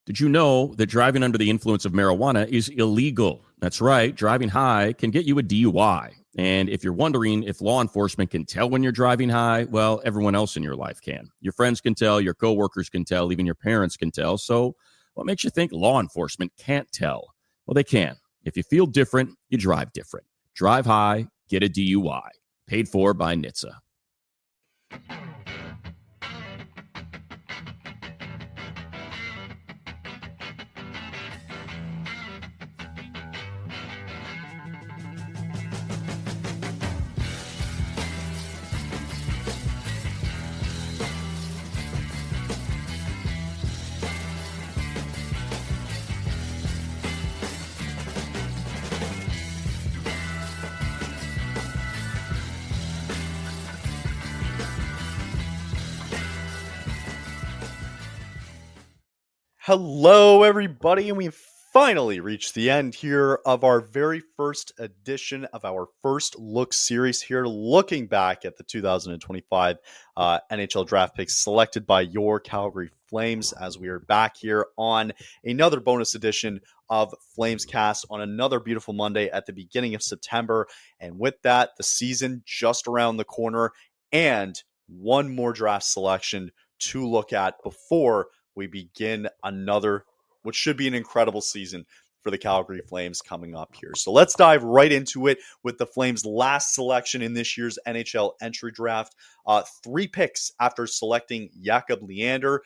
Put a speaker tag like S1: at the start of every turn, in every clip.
S1: Did you know that driving under the influence of marijuana is illegal? That's right. Driving high can get you a DUI. And if you're wondering if law enforcement can tell when you're driving high, well, everyone else in your life can. Your friends can tell, your coworkers can tell, even your parents can tell. So what makes you think law enforcement can't tell? Well, they can. If you feel different, you drive different. Drive high, get a DUI. Paid for by NHTSA.
S2: Hello, everybody, and we've finally reached the end here of our very first edition of our First Look series here, looking back at the 2025 NHL draft picks selected by your Calgary Flames, as we are back here on another bonus edition of Flames Cast on another beautiful Monday at the beginning of September. And with that, the season just around the corner and one more draft selection to look at before we begin another, what should be an incredible season for the Calgary Flames coming up here. So let's dive right into it with the Flames' last selection in this year's NHL entry draft. 3 picks after selecting Jakub Leander,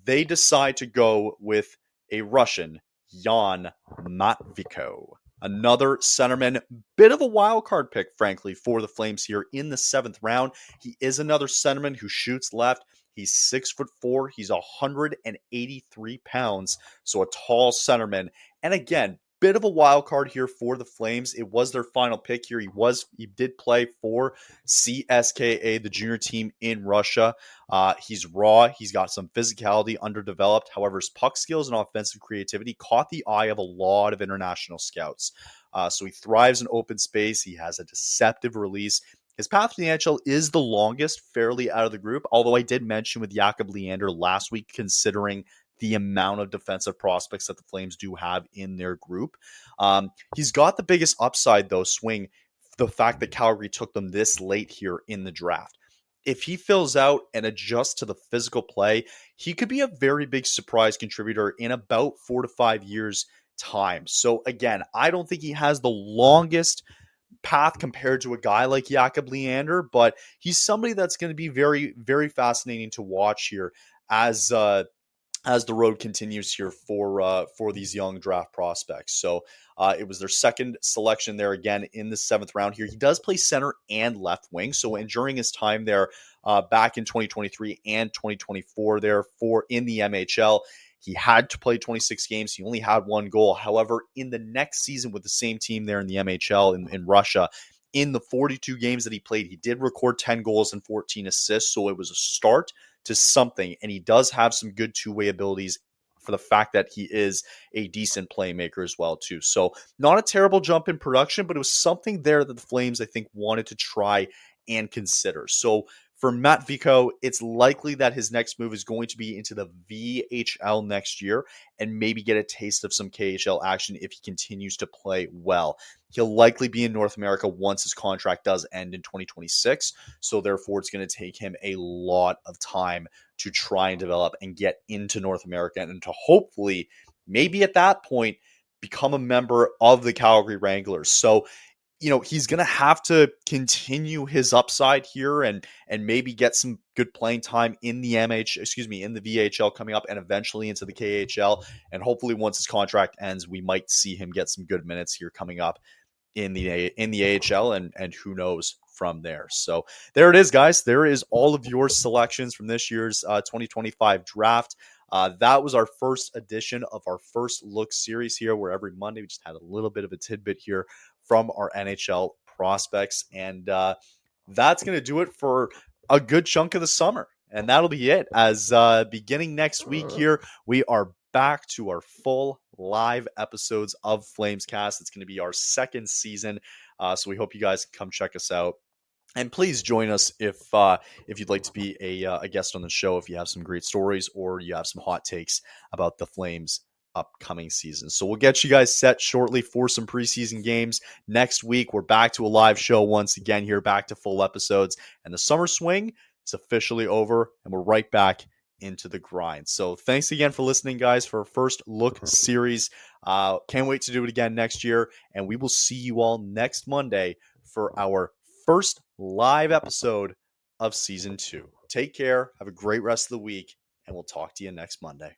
S2: they decide to go with a Russian, Jan Matveiko. Another centerman, bit of a wild card pick, frankly, for the Flames here in the 7th round. He is another centerman who shoots left. He's 6'4". He's 183 pounds, so a tall centerman. And again, bit of a wild card here for the Flames. It was their final pick here. He did play for CSKA, the junior team in Russia. He's raw. He's got some physicality, underdeveloped. However, his puck skills and offensive creativity caught the eye of a lot of international scouts. So he thrives in open space. He has a deceptive release. His path to the NHL is the longest, fairly out of the group, although I did mention with Jakub Leander last week, considering the amount of defensive prospects that the Flames do have in their group. He's got the biggest upside, though, swing, the fact that Calgary took them this late here in the draft. If he fills out and adjusts to the physical play, he could be a very big surprise contributor in about 4 to 5 years' time. So again, I don't think he has the longest path compared to a guy like Jakub Leander, but he's somebody that's going to be very, very fascinating to watch here as the road continues here for these young draft prospects. So it was their second selection there again in the 7th round here. He does play center and left wing. So during his time there back in 2023 and 2024 there in the MHL, he had to play 26 games. He only had 1 goal. However, in the next season with the same team there in the MHL in Russia, in the 42 games that he played, he did record 10 goals and 14 assists. So it was a start to something. And he does have some good two-way abilities for the fact that he is a decent playmaker as well, too. So not a terrible jump in production, but it was something there that the Flames, I think, wanted to try and consider. So for Matveiko, it's likely that his next move is going to be into the VHL next year and maybe get a taste of some KHL action if he continues to play well. He'll likely be in North America once his contract does end in 2026. So therefore, it's going to take him a lot of time to try and develop and get into North America and to hopefully, maybe at that point, become a member of the Calgary Wranglers. So he's going to have to continue his upside here and maybe get some good playing time in the in the VHL coming up and eventually into the KHL. And hopefully once his contract ends, we might see him get some good minutes here coming up in the AHL and who knows from there. So there it is, guys. There is all of your selections from this year's 2025 draft. That was our first edition of our First Look series here, where every Monday we just had a little bit of a tidbit here from our NHL prospects. And that's going to do it for a good chunk of the summer. And that'll be it. As beginning next week here, we are back to our full live episodes of Flames Cast. It's going to be our second season. So we hope you guys can come check us out And please join us if you'd like to be a guest on the show, if you have some great stories or you have some hot takes about the Flames upcoming season. So we'll get you guys set shortly for some preseason games. Next week, we're back to a live show once again here, back to full episodes. And the summer swing is officially over, and we're right back into the grind. So thanks again for listening, guys, for our first look series. Can't wait to do it again next year. And we will see you all next Monday for our first live episode of season 2. Take care. Have a great rest of the week, and we'll talk to you next Monday.